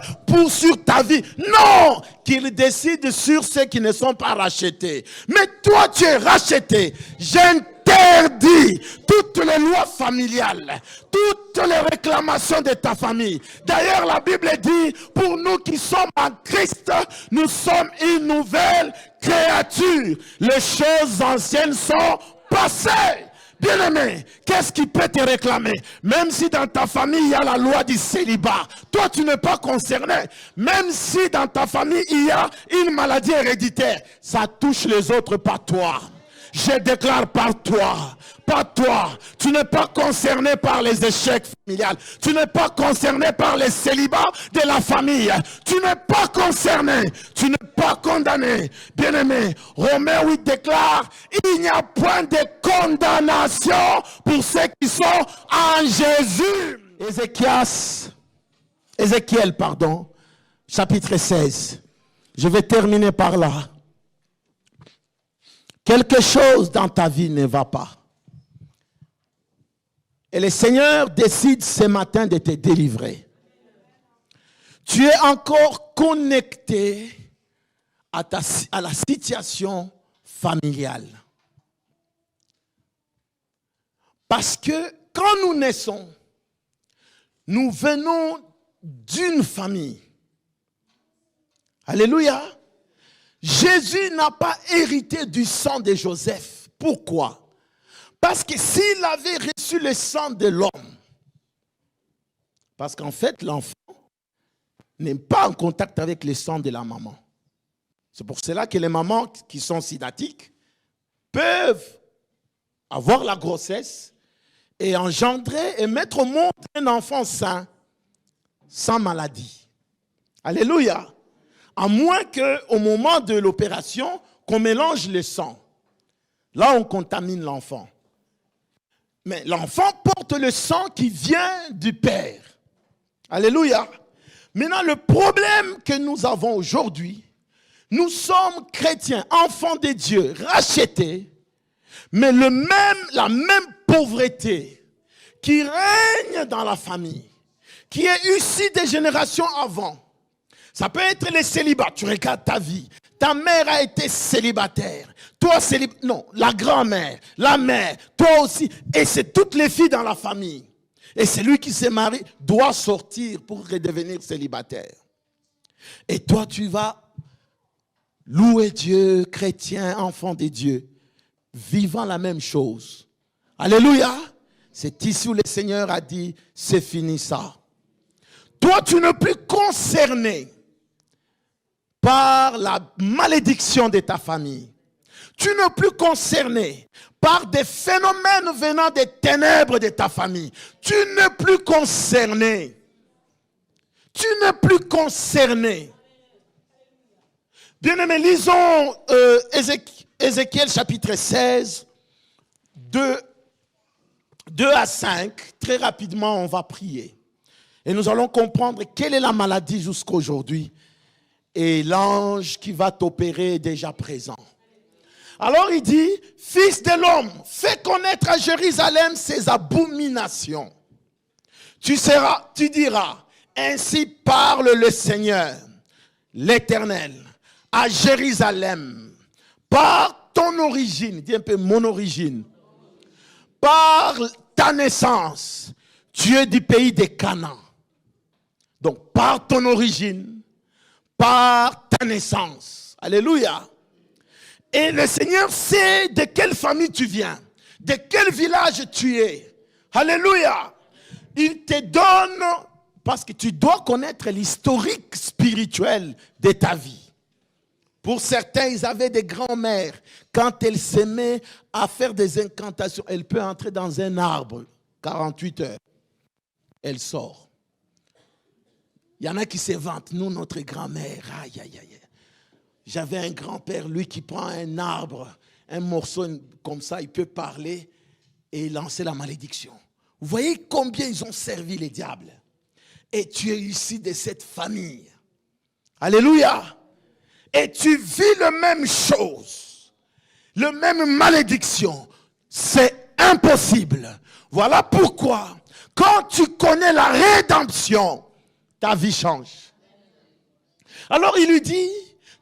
sur ta vie. Non, qu'il décide sur ceux qui ne sont pas rachetés. Mais toi, tu es racheté. J'interdis toutes les lois familiales, toutes les réclamations de ta famille. D'ailleurs, la Bible dit, pour nous qui sommes en Christ, nous sommes une nouvelle créature. Les choses anciennes sont passées. Bien-aimé, qu'est-ce qui peut te réclamer? Même si dans ta famille, il y a la loi du célibat, toi, tu n'es pas concerné. Même si dans ta famille, il y a une maladie héréditaire, ça touche les autres, pas toi. Je déclare par toi. Pas toi. Tu n'es pas concerné par les échecs familiales. Tu n'es pas concerné par les célibats de la famille. Tu n'es pas concerné. Tu n'es pas condamné. Bien-aimé, Romains 8 déclare, il n'y a point de condamnation pour ceux qui sont en Jésus. Ézéchiel, chapitre 16. Je vais terminer par là. Quelque chose dans ta vie ne va pas. Et le Seigneur décide ce matin de te délivrer. Tu es encore connecté à la situation familiale. Parce que quand nous naissons, nous venons d'une famille. Alléluia. Jésus n'a pas hérité du sang de Joseph. Pourquoi? Parce que s'il avait reçu le sang de l'homme, parce qu'en fait, l'enfant n'est pas en contact avec le sang de la maman. C'est pour cela que les mamans qui sont sidatiques peuvent avoir la grossesse et engendrer et mettre au monde un enfant sain, sans maladie. Alléluia. À moins qu'au moment de l'opération, qu'on mélange le sang. Là, on contamine l'enfant. Mais l'enfant porte le sang qui vient du Père. Alléluia. Maintenant, le problème que nous avons aujourd'hui, Nous sommes chrétiens, enfants de Dieu, rachetés, mais la même pauvreté qui règne dans la famille, qui est issue des générations avant. Ça peut être les célibats. Tu regardes ta vie. Ta mère a été célibataire. Toi, non, la grand-mère, la mère, toi aussi. Et c'est toutes les filles dans la famille. Et celui qui s'est marié doit sortir pour redevenir célibataire. Et toi, tu vas louer Dieu, chrétien, enfant de Dieu, vivant la même chose. Alléluia. C'est ici où le Seigneur a dit, c'est fini ça. Toi, tu n'es plus concerné par la malédiction de ta famille. Tu n'es plus concerné par des phénomènes venant des ténèbres de ta famille. Tu n'es plus concerné. Tu n'es plus concerné. Bien-aimés, lisons Ézéchiel chapitre 16, 2 à 5. Très rapidement, on va prier. Et nous allons comprendre quelle est la maladie jusqu'à aujourd'hui. Et l'ange qui va t'opérer est déjà présent. Alors il dit, fils de l'homme, fais connaître à Jérusalem ses abominations. Tu diras, ainsi parle le Seigneur, l'Éternel, à Jérusalem, par ton origine, dis un peu mon origine, par ta naissance, tu es du pays de Canaan. Donc par ton origine, par ta naissance. Alléluia. Et le Seigneur sait de quelle famille tu viens, de quel village tu es. Alléluia. Il te donne, parce que tu dois connaître l'historique spirituel de ta vie. Pour certains, ils avaient des grands-mères. Quand elles s'aimaient à faire des incantations, elle peut entrer dans un arbre, 48 heures. Elle sort. Il y en a qui se vantent. Nous, notre grand-mère, aïe, aïe, aïe. J'avais un grand-père, lui, qui prend un arbre, un morceau comme ça, il peut parler et lancer la malédiction. Vous voyez combien ils ont servi les diables. Et tu es ici de cette famille. Alléluia. Et tu vis la même chose, la même malédiction. C'est impossible. Voilà pourquoi, quand tu connais la rédemption, ta vie change. Alors il lui dit,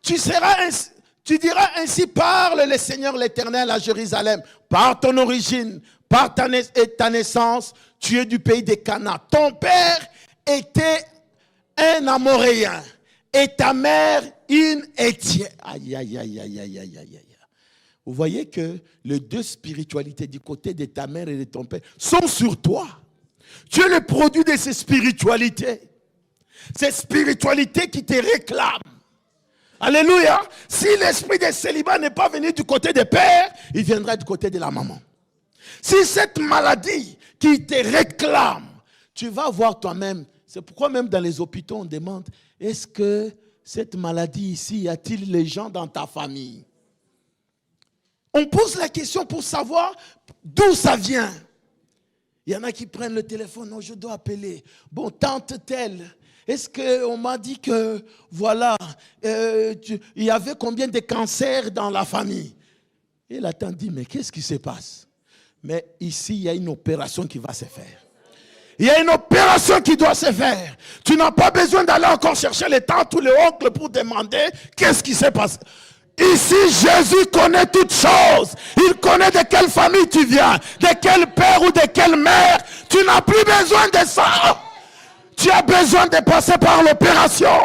tu diras ainsi parle le Seigneur l'Éternel à Jérusalem, par ton origine, par ta naissance, tu es du pays des Canaan. Ton père était un Amoréen et ta mère une Hétienne. Aïe, aïe, aïe, aïe, aïe, aïe, aïe. Vous voyez que les deux spiritualités du côté de ta mère et de ton père sont sur toi. Tu es le produit de ces spiritualités. Ces spiritualités qui te réclament. Alléluia. Si l'esprit de célibat n'est pas venu du côté des pères, il viendra du côté de la maman. Si cette maladie qui te réclame, tu vas voir toi-même. C'est pourquoi même dans les hôpitaux, on demande, est-ce que cette maladie ici, y a-t-il les gens dans ta famille? On pose la question pour savoir d'où ça vient. Il y en a qui prennent le téléphone, non, je dois appeler. Bon, tante telle. Est-ce qu'on m'a dit que, voilà, il y avait combien de cancers dans la famille? Et la tante dit, mais qu'est-ce qui se passe? Mais ici, il y a une opération qui va se faire. Il y a une opération qui doit se faire. Tu n'as pas besoin d'aller encore chercher les tantes ou les oncles pour demander qu'est-ce qui s'est passé. Ici, Jésus connaît toutes choses. Il connaît de quelle famille tu viens, de quel père ou de quelle mère. Tu n'as plus besoin de ça. Tu as besoin de passer par l'opération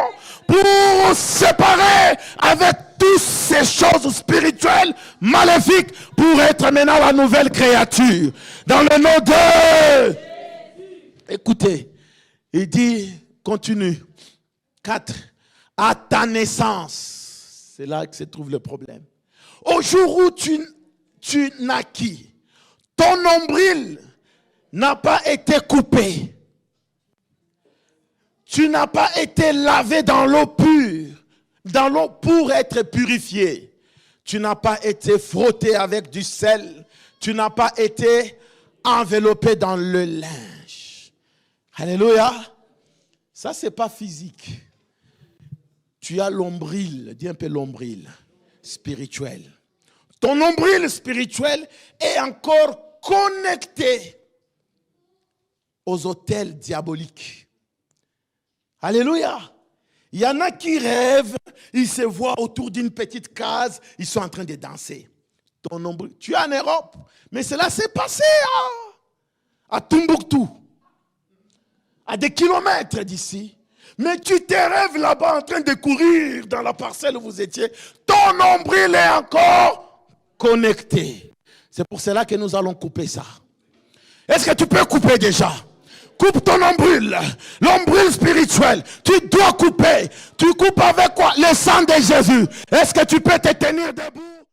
pour séparer avec toutes ces choses spirituelles maléfiques pour être maintenant la nouvelle créature. Dans le nom de... Écoutez, il dit, continue. 4. À ta naissance. C'est là que se trouve le problème. Au jour où tu naquis, ton nombril n'a pas été coupé. Tu n'as pas été lavé dans l'eau pure, dans l'eau pour être purifié. Tu n'as pas été frotté avec du sel. Tu n'as pas été enveloppé dans le linge. Alléluia. Ça, c'est pas physique. Tu as l'ombril, dis un peu l'ombril spirituel. Ton nombril spirituel est encore connecté aux autels diaboliques. Alléluia. Il y en a qui rêvent, ils se voient autour d'une petite case, ils sont en train de danser. Ton nombril, tu es en Europe, mais cela s'est passé à Tombouctou, à des kilomètres d'ici. Mais tu te rêves là-bas en train de courir dans la parcelle où vous étiez. Ton nombril est encore connecté. C'est pour cela que nous allons couper ça. Est-ce que tu peux couper déjà? Coupe ton nombril. L'ombril spirituel. Tu dois couper. Tu coupes avec quoi? Le sang de Jésus. Est-ce que tu peux te tenir debout?